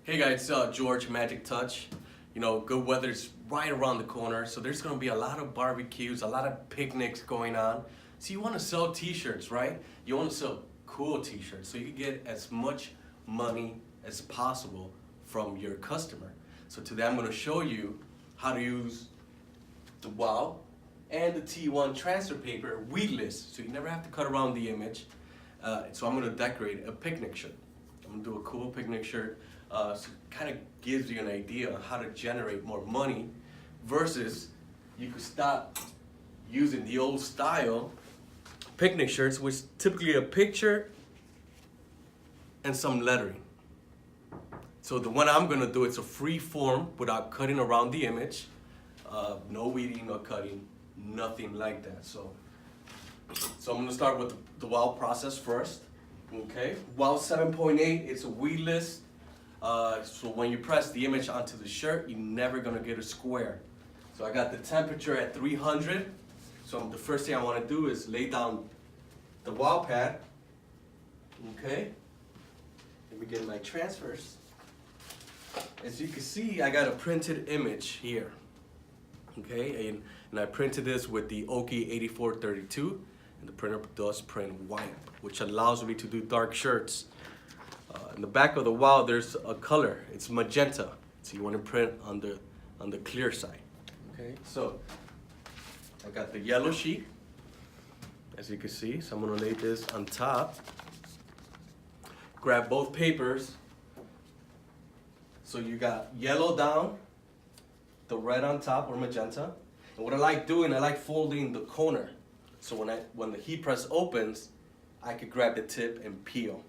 Hey guys, George Magic Touch. You know, good weather's right around the corner, so there's gonna be a lot of barbecues, a lot of picnics going on. So you wanna sell t-shirts, right? You wanna sell cool t-shirts so you can get as much money as possible from your customer. So today I'm gonna show you how to use the WOW and the T.ONE Transfer Paper weedless, so you never have to cut around the image. So I'm gonna decorate a picnic shirt. I'm gonna do a cool picnic shirt. So it kind of gives you an idea on how to generate more money versus you could stop using the old style picnic shirts, which is typically a picture and some lettering. So the one I'm gonna do, it's a free form without cutting around the image. No weeding, no cutting, nothing like that. So I'm gonna start with the WOW process first. Okay, WOW 7.8, it's a weedless. So when you press the image onto the shirt, you're never gonna get a square. So I got the temperature at 300. So the first thing I wanna do is lay down the WOW pad. Okay, let me get my transfers. As you can see, I got a printed image here. Okay, and I printed this with the Oki 8432, and the printer does print white, which allows me to do dark shirts. In the back of the WOW, there's a color. It's magenta, so you want to print on the clear side. Okay, so I got the yellow sheet, as you can see. So I'm gonna lay this on top. Grab both papers. So you got yellow down, the red on top, or magenta. And what I like doing, I like folding the corner. So when the heat press opens, I could grab the tip and peel.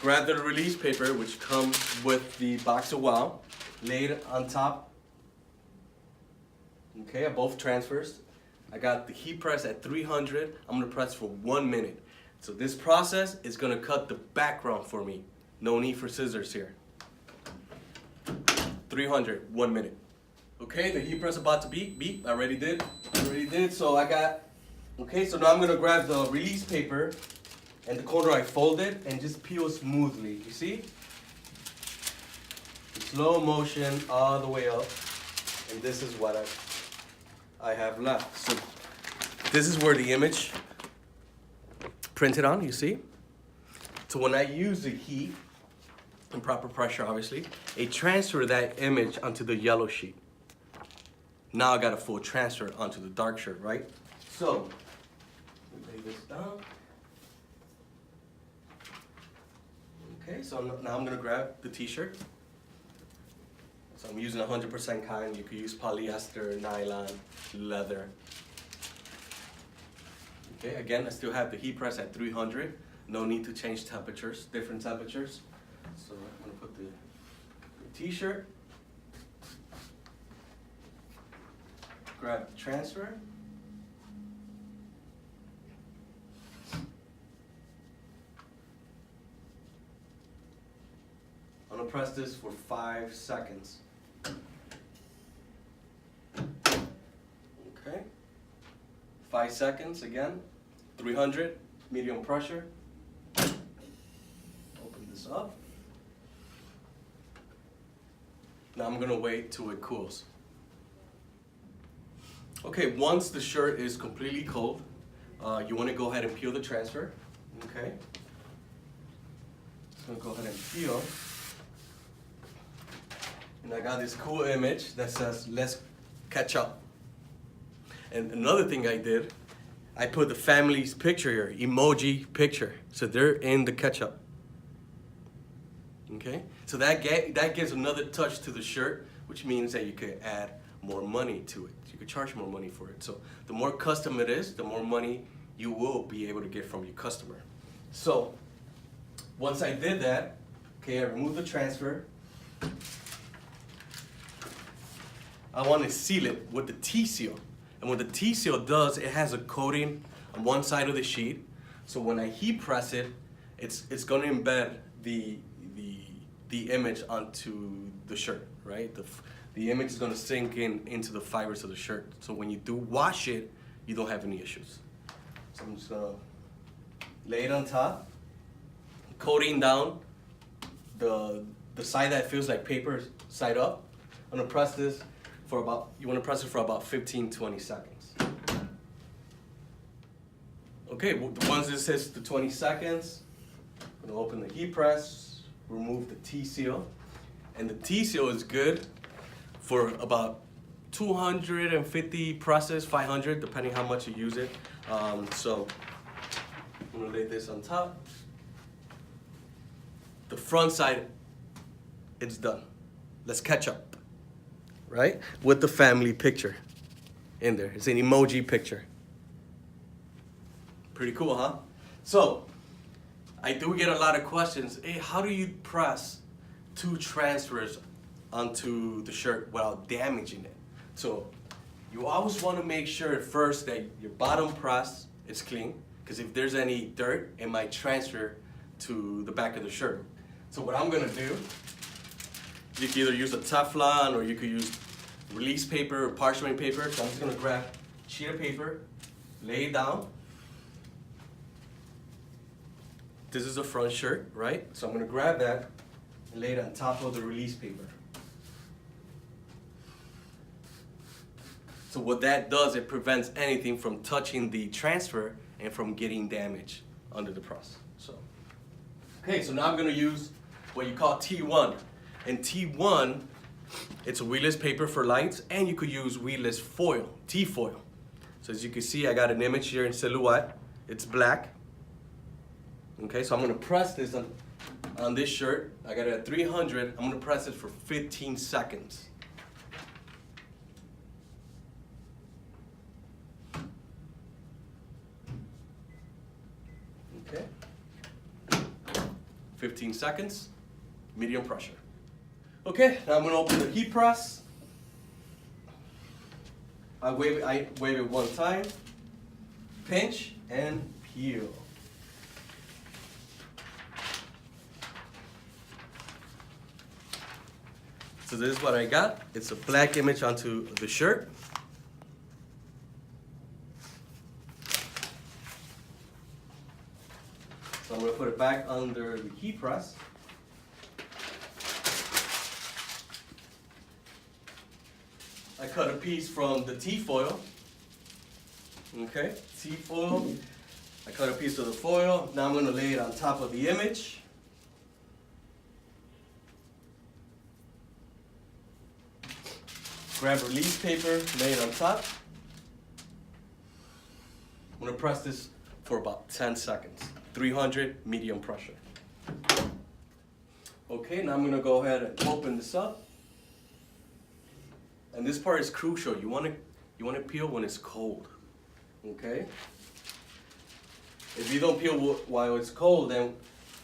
Grab the release paper, which comes with the box of WOW, lay it on top. Okay, of both transfers. I got the heat press at 300. I'm gonna press for 1 minute. So this process is gonna cut the background for me. No need for scissors here. 300, 1 minute. Okay, the heat press about to beep. I already did. So I got, okay, so now I'm gonna grab the release paper and the corner I folded and just peel smoothly. You see? Slow motion all the way up. And this is what I have left. So this is where the image printed on, you see? So when I use the heat and proper pressure, obviously, it transfers that image onto the yellow sheet. Now I got a full transfer onto the dark shirt, right? So, let me lay this down. Okay, so now I'm gonna grab the t-shirt. So I'm using 100% cotton. You could use polyester, nylon, leather. Okay, again, I still have the heat press at 300. No need to change temperatures, different temperatures. So I'm gonna put the t-shirt. Grab the transfer. I'm gonna press this for 5 seconds. Okay. 5 seconds again. 300, medium pressure. Open this up. Now I'm gonna wait till it cools. Okay, once the shirt is completely cold, you wanna go ahead and peel the transfer. Okay. Just gonna go ahead and peel. And I got this cool image that says, "Let's catch up." And another thing I did, I put the family's picture here, emoji picture. So they're in the ketchup. Okay? So that gives another touch to the shirt, which means that you could add more money to it. You could charge more money for it. So the more custom it is, the more money you will be able to get from your customer. So once I did that, okay, I removed the transfer. I want to seal it with the T-seal. And what the T-seal does, it has a coating on one side of the sheet. So when I heat press it, it's going to embed the image onto the shirt, right? The image is going to sink into the fibers of the shirt. So when you do wash it, you don't have any issues. So I'm just going to lay it on top, coating down the side that feels like paper side up. I'm gonna press this for about, you wanna press it for about 15-20 seconds. Okay, once this hits the 20 seconds, I'm gonna open the heat press, remove the T-seal. And the T-seal is good for about 250 presses, 500, depending how much you use it. So I'm gonna lay this on top. The front side, it's done. Let's catch up, right? With the family picture in there. It's an emoji picture. Pretty cool, huh? So, I do get a lot of questions. Hey, how do you press 2 transfers onto the shirt without damaging it? So, you always want to make sure at first that your bottom press is clean, because if there's any dirt, it might transfer to the back of the shirt. So what I'm gonna do, you can either use a Teflon or you could use release paper or parchment paper. So I'm just gonna grab a sheet of paper, lay it down. This is the front shirt, right? So I'm gonna grab that and lay it on top of the release paper. So what that does, it prevents anything from touching the transfer and from getting damaged under the press. So, okay, so now I'm gonna use what you call T.ONE. And T.ONE, it's a weedless paper for lights, and you could use weedless foil, T.Foil. So as you can see, I got an image here in silhouette. It's black. Okay, so I'm gonna press this on this shirt. I got it at 300. I'm gonna press it for 15 seconds. Okay. 15 seconds, medium pressure. Okay, now I'm gonna open the heat press. I wave it one time, pinch and peel. So this is what I got. It's a black image onto the shirt. So I'm gonna put it back under the heat press. I cut a piece from the T.Foil. Okay, T.Foil. I cut a piece of the foil. Now I'm gonna lay it on top of the image. Grab release paper, lay it on top. I'm gonna press this for about 10 seconds. 300, medium pressure. Okay, now I'm gonna go ahead and open this up. And this part is crucial. You wanna peel when it's cold. Okay? If you don't peel while it's cold, then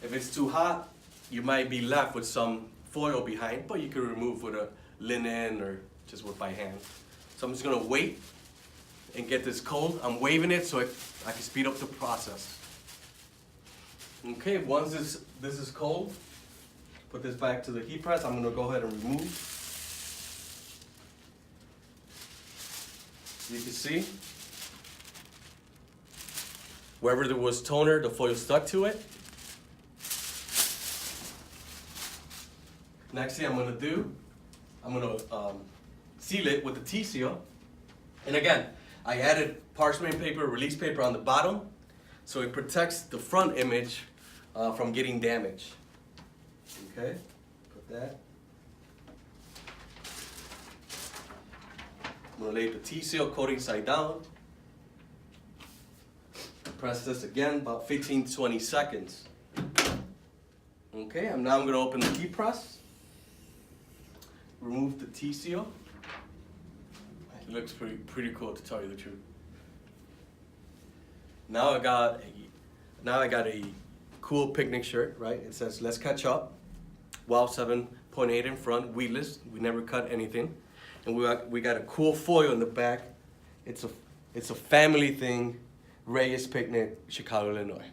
if it's too hot, you might be left with some foil behind, but you can remove with a linen or just by hand. So I'm just gonna wait and get this cold. I'm waving it so I can speed up the process. Okay, once this is cold, put this back to the heat press. I'm gonna go ahead and remove. You can see, wherever there was toner, the foil stuck to it. Next thing I'm gonna do, I'm gonna seal it with the T-seal. And again, I added parchment paper, release paper on the bottom, so it protects the front image from getting damaged. Okay, put that. I'm gonna lay the T-seal coating side down. Press this again, about 15-20 seconds. Okay, and now I'm gonna open the heat press. Remove the T-seal. It looks pretty cool, to tell you the truth. Now I got a cool picnic shirt, right? It says "Let's catch up." WOW 7.8 in front, weedless. We never cut anything, and we got a cool foil in the back. It's a family thing. Reyes Picnic, Chicago, Illinois.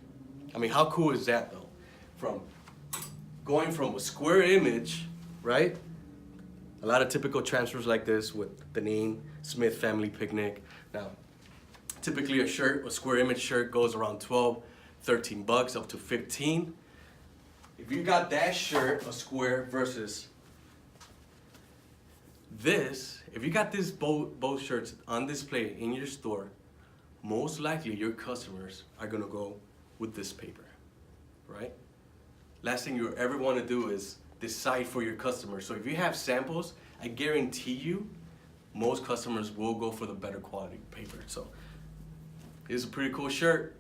I mean, how cool is that though? Going from a square image, right? A lot of typical transfers like this with the name Smith Family Picnic. Now, typically a square image shirt goes around 12, 13 bucks up to 15. if you got that shirt, a square, versus this, if you got this both shirts on display in your store, most likely your customers are gonna go with this paper, right? Last thing you ever want to do is decide for your customers. So if you have samples, I guarantee you, most customers will go for the better quality paper. So it's a pretty cool shirt.